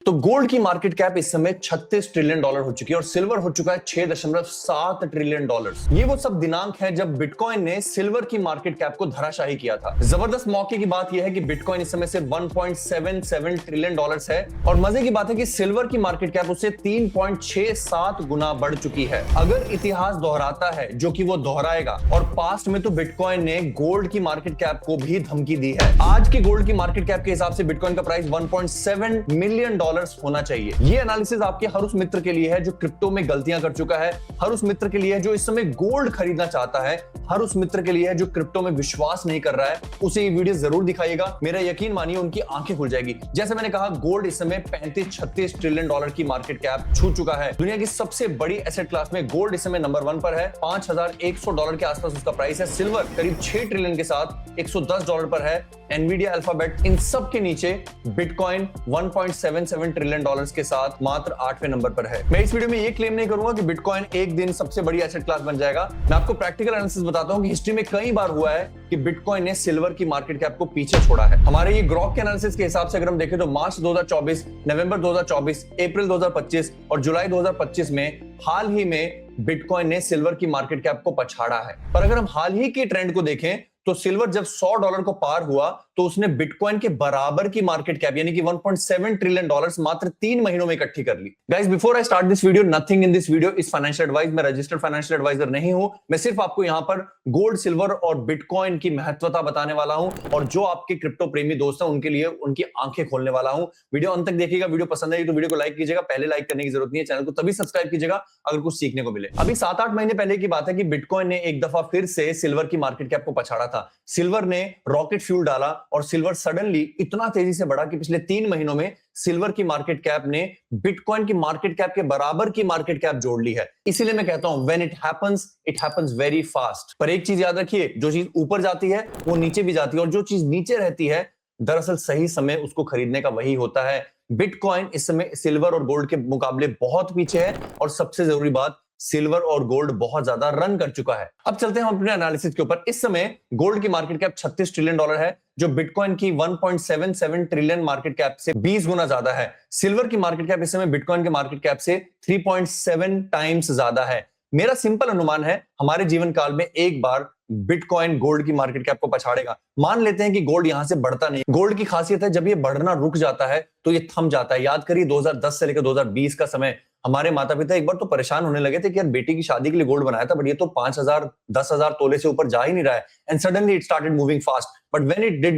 तो गोल्ड की market cap इस समय 36 ट्रिलियन डॉलर हो चुकी है और सिल्वर हो चुका है 6.7 ट्रिलियन डॉलर्स। ये वो सब दिनांक है जब बिटकॉइन ने सिल्वर की मार्केट कैप को धराशायी किया था। जबरदस्त मौके की बात यह है कि बिटकॉइन इस समय से 1.77 ट्रिलियन डॉलर्स है और मजे की बात है कि सिल्वर की मार्केट कैप उससे 3.67 गुना बढ़ चुकी है। अगर इतिहास दोहराता है, जो कि वो दोहराएगा, और पास्ट में तो बिटकॉइन ने गोल्ड की मार्केट कैप को भी धमकी दी है। आज के गोल्ड की मार्केट कैप के हिसाब से बिटकॉइन का प्राइस 1.7 मिलियन डॉलर्स होना चाहिए। ये एनालिसिस आपके हर उस मित्र के लिए है जो क्रिप्टो में गलतियां कर चुका है, हर उस मित्र के लिए है जो इस समय गोल्ड खरीदना चाहता है, हर उस मित्र के लिए है जो क्रिप्टो में विश्वास नहीं कर रहा है। उसे ये वीडियो जरूर दिखाइएगा, मेरा यकीन मानिए उनकी आंखें खुल जाएगी। जैसे मैंने कहा, गोल्ड इस समय 35-36 ट्रिलियन डॉलर की मार्केट कैप छू चुका है। दुनिया की सबसे बड़ी एसेट क्लास में गोल्ड इस समय नंबर 1 पर है, $5,100 के आसपास उसका प्राइस है। सिल्वर करीब 6 ट्रिलियन के साथ $110 पर है। एनवीडिया, अल्फाबेट, इन सब के नीचे बिटकॉइन 1.77 ट्रिलियन डॉलर्स के साथ मात्र 8वें नंबर पर है। मैं इस वीडियो में ये क्लेम नहीं करूंगा कि बिटकॉइन एक दिन सबसे बड़ी एसेट क्लास बन जाएगा। मैं आपको प्रैक्टिकल एनालिसिस बताता हूं कि हिस्ट्री में कई बार हुआ है कि बिटकॉइन ने सिल्वर की मार्केट कैप को पीछे छोड़ा है। हमारे ये ग्रॉक के एनालिसिस के हिसाब से अगर हम देखें तो मार्च 2024, नवंबर 2024, अप्रैल 2025 और जुलाई 2025 में हाल ही में बिटकॉइन ने सिल्वर की मार्केट कैप को पछाड़ा है। पर अगर हम हाल ही के ट्रेंड को देखें तो सिल्वर जब $100 को पार हुआ तो उसने बिटकॉइन के बराबर की मार्केट कैप यानी कि 1.7 ट्रिलियन डॉलर्स मात्र 3 महीनों में इकट्ठी कर ली। Guys, before I start this video, nothing in this video is financial advice. मैं रजिस्टर्ड फाइनेंशियल एडवाइजर नहीं हूं। मैं सिर्फ आपको यहां पर गोल्ड, सिल्वर और बिटकॉइन की महत्वता बताने वाला हूं और जो आपके क्रिप्टो प्रेमी दोस्त हैं उनके लिए उनकी आंखें खोलने वाला हूं। वीडियो अंत तक देखिएगा। वीडियो पसंद आई तो वीडियो को लाइक कीजिएगा। पहले लाइक करने की जरूरत नहीं है, चैनल को तभी सब्सक्राइब कीजिएगा अगर कुछ सीखने को मिले। अभी 7-8 महीने पहले की बात है कि बिटकॉइन ने एक दफा फिर से सिल्वर की मार्केट कैप को पछाड़ा था। सिल्वर ने रॉकेट फ्यूल डाला और सिल्वर सडनली इतना तेजी से बढ़ा कि पिछले 3 महीनों में सिल्वर की मार्केट कैप ने बिटकॉइन की मार्केट कैप के बराबर की मार्केट कैप जोड़ ली है। इसीलिए मैं कहता हूं when it happens very fast. पर एक चीज याद रखिए, जो चीज ऊपर जाती है वो नीचे भी जाती है और जो चीज नीचे रहती है दरअसल सही समय उसको खरीदने का वही होता है। बिटकॉइन इस समय सिल्वर और गोल्ड के मुकाबले बहुत पीछे है और सबसे जरूरी बात, सिल्वर और गोल्ड बहुत ज्यादा रन कर चुका है। अब चलते हैं हम अपने एनालिसिस के ऊपर। इस समय गोल्ड की मार्केट कैप 36 ट्रिलियन डॉलर है, जो बिटकॉइन की 1.77 ट्रिलियन मार्केट कैप से 20 गुना ज्यादा है। सिल्वर की मार्केट कैप इस समय बिटकॉइन के मार्केट कैप से 3.7 टाइम्स ज्यादा है। मेरा सिंपल अनुमान है, हमारे जीवन काल में एक बार बिटकॉइन गोल्ड की मार्केट कैप को पछाड़ेगा। मान लेते हैं कि गोल्ड यहां से बढ़ता नहीं। गोल्ड की खासियत है, जब ये बढ़ना रुक जाता है तो ये थम जाता है। याद करिए 2010 से लेकर 2020 का समय, हमारे माता पिता एक बार तो परेशान होने लगे थे कि यार बेटी की शादी के लिए गोल्ड बनाया था बट ये तो 5,000 10,000 तोले से ऊपर जा ही नहीं रहा है। And suddenly it started moving fast, but when it did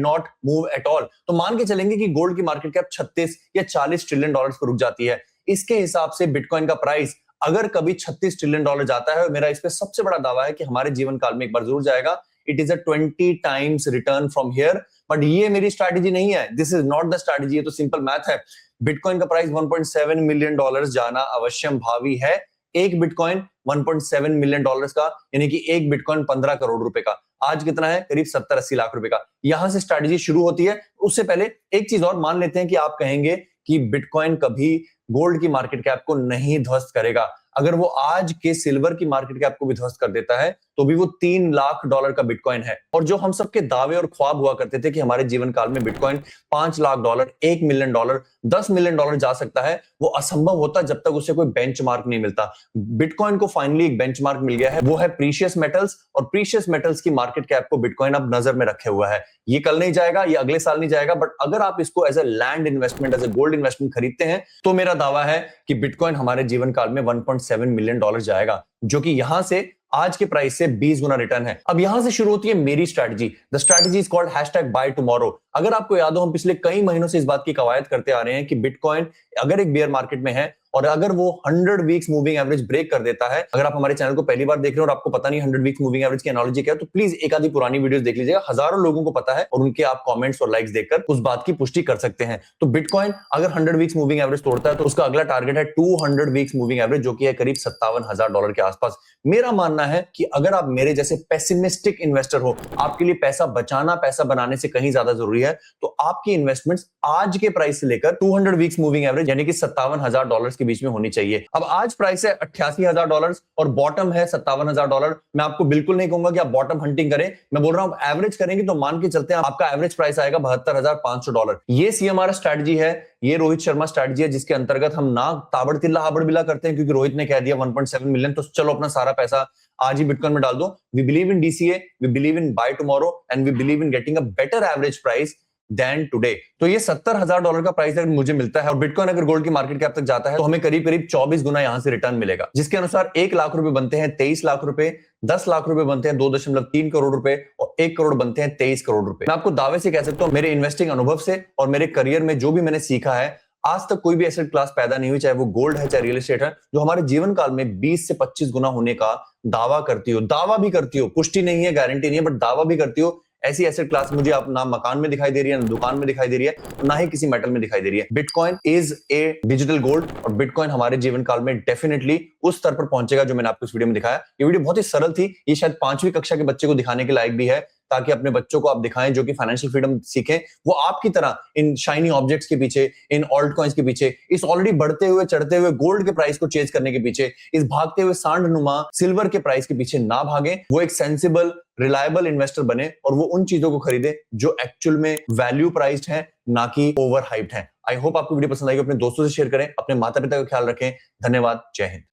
not move at all. तो मान के चलेंगे कि गोल्ड की मार्केट कैप 36 या 40 ट्रिलियन डॉलर्स पर रुक जाती है। इसके हिसाब से बिटकॉइन का प्राइस अगर कभी 36 ट्रिलियन डॉलर जाता है, और मेरा इस पे सबसे बड़ा दावा है कि हमारे जीवन काल में एक बार जरूर जाएगा। It is a 20 times return from here. But ये मेरी स्ट्रैटेजी नहीं है, this is not the strategy, ये तो सिंपल मैथ है। बिटकॉइन का प्राइस 1.7 मिलियन डॉलर्स जाना अवश्यम भावी है। एक बिटकॉइन 1.7 मिलियन डॉलर्स का, यानी कि एक बिटकॉइन 15 करोड़ रुपए का। आज कितना है? करीब 70-80 लाख रुपए का। यहां से स्ट्रैटेजी शुरू होती है। उससे पहले एक चीज और मान लेते हैं कि आप कहेंगे कि बिटकॉइन कभी गोल्ड की मार्केट कैप को नहीं ध्वस्त करेगा। अगर वो आज के सिल्वर की मार्केट कैप को भी ध्वस्त कर देता है तो भी वो 3 लाख डॉलर का बिटकॉइन है। और जो हम सबके दावे और ख्वाब हुआ करते थे कि हमारे जीवन काल में bitcoin 5 lakh dollar, 1 million dollar, 10 million dollar जा सकता है, वो असंभव होता जब तक उसे कोई बेंचमार्क नहीं मिलता। बिटकॉइन को फाइनली एक बेंचमार्क मिल गया है, वो है प्रीशियस मेटल्स। और प्रीशियस मेटल्स की मार्केट कैप को बिटकॉइन अब नजर में रखे हुआ है। ये कल नहीं जाएगा, ये अगले साल नहीं जाएगा, बट अगर आप इसको as a land investment, as a gold investment खरीदते हैं तो मेरा दावा है कि बिटकॉइन हमारे जीवन काल में 1.7 मिलियन डॉलर जाएगा, जो कि यहां से आज के प्राइस से 20 गुना रिटर्न है। अब यहां से शुरू होती है मेरी strategy. The strategy is called #BuyTomorrow। अगर आपको याद हो, हम पिछले कई महीनों से इस बात की कवायद करते आ रहे हैं कि बिटकॉइन अगर एक बेयर मार्केट में है और अगर वो 100 वीक्स मूविंग एवरेज ब्रेक कर देता है, अगर आप हमारे चैनल को पहली बार देख रहे हो और आपको पता नहीं 100 वीक्स मूविंग एवरेज की एनालॉजी क्या है, तो प्लीज एक आधी पुरानी वीडियोस देख लीजिएगा। हजारों लोगों को पता है और उनके आप कमेंट्स और लाइक्स देखकर उस बात की पुष्टि कर सकते हैं। तो बिटकॉइन अगर 100 वीक्स मूविंग एवरेज तोड़ता है तो उसका अगला टारगेट है 200 वीक्स मूविंग एवरेज, जो कि है करीब $57,000 के आसपास। मेरा मानना है कि अगर आप मेरे जैसे पेसिमिस्टिक इन्वेस्टर हो, आपके लिए पैसा बचाना पैसा बनाने से कहीं ज्यादा जरूरी है, तो आपकी इन्वेस्टमेंट्स आज के प्राइस से लेकर 200 वीक्स मूविंग एवरेज यानी कि $57,000 के बीच में होनी चाहिए। अब आज प्राइस है $88,000 और बॉटम है $57,000। मैं आपको बिल्कुल नहीं कहूंगा कि आप बॉटम हंटिंग करें, मैं बोल रहा हूं आप एवरेज करेंगे तो मान के चलते हैं आपका एवरेज प्राइस आएगा $72,500। ये सीएमआर स्ट्रेटजी है, ये रोहित शर्मा स्ट्रेटजी है, जिसके अंतर्गत हम ना ताबड़तिल्ला हाबड़बिला करते हैं क्योंकि रोहित ने कह दिया 1.7 मिलियन तो चलो अपना सारा पैसा आज ही बिटकॉइन में डाल दो। We believe in DCA, we believe in buy tomorrow and we believe in getting a better average price than today. तो ये $70,000 का प्राइस अगर मुझे मिलता है और बिटकॉइन अगर गोल्ड की मार्केट कैप तक जाता है तो हमें करीब करीब 24 गुना यहां से रिटर्न मिलेगा, जिसके अनुसार 1 लाख रुपए बनते हैं 23 लाख रुपए, 10 लाख रुपए बनते हैं 2.3 करोड़ रुपए और 1 करोड़ बनते हैं 23 करोड़ रुपए। मैं आपको दावे से कह सकता हूं मेरे इन्वेस्टिंग अनुभव से और मेरे करियर में जो भी मैंने सीखा है, आज तक कोई भी एसेट क्लास पैदा नहीं हुई, चाहे वो गोल्ड है चाहे रियल एस्टेट है, जो हमारे जीवन काल में 20 से 25 गुना होने का दावा करती हो। दावा भी करती हो, पुष्टि नहीं है, गारंटी नहीं है, बट दावा भी करती हो। ऐसी एसेट क्लास मुझे आप ना मकान में दिखाई दे रही है, ना दुकान में दिखाई दे रही है, ना ही किसी मेटल में दिखाई दे रही है। Bitcoin is a digital gold और बिटकॉइन हमारे जीवन काल में डेफिनेटली उस स्तर पर पहुंचेगा जो मैंने आपको इस वीडियो में दिखाया। ये वीडियो बहुत ही सरल थी, ये शायद 5वीं कक्षा के बच्चे को दिखाने के लायक भी है, ताकि अपने बच्चों को आप दिखाएं जो कि फाइनेंशियल फ्रीडम सीखें, वो आपकी तरह इन शाइनी ऑब्जेक्ट्स के पीछे, इन ऑल्ट कॉइन्स के पीछे, इस ऑलरेडी बढ़ते हुए चढ़ते हुए गोल्ड के प्राइस को चेज करने के पीछे, इस भागते हुए सांडनुमा सिल्वर के प्राइस के पीछे ना भागें। वो एक सेंसिबल रिलायबल इन्वेस्टर बने और वो उन चीजों को खरीदे जो एक्चुअल में वैल्यू प्राइस्ड है, ना कि ओवर हाइप्ड है। आई होप आपको वीडियो पसंद आई, अपने दोस्तों से शेयर करें, अपने माता पिता का ख्याल रखें। धन्यवाद, जय हिंद।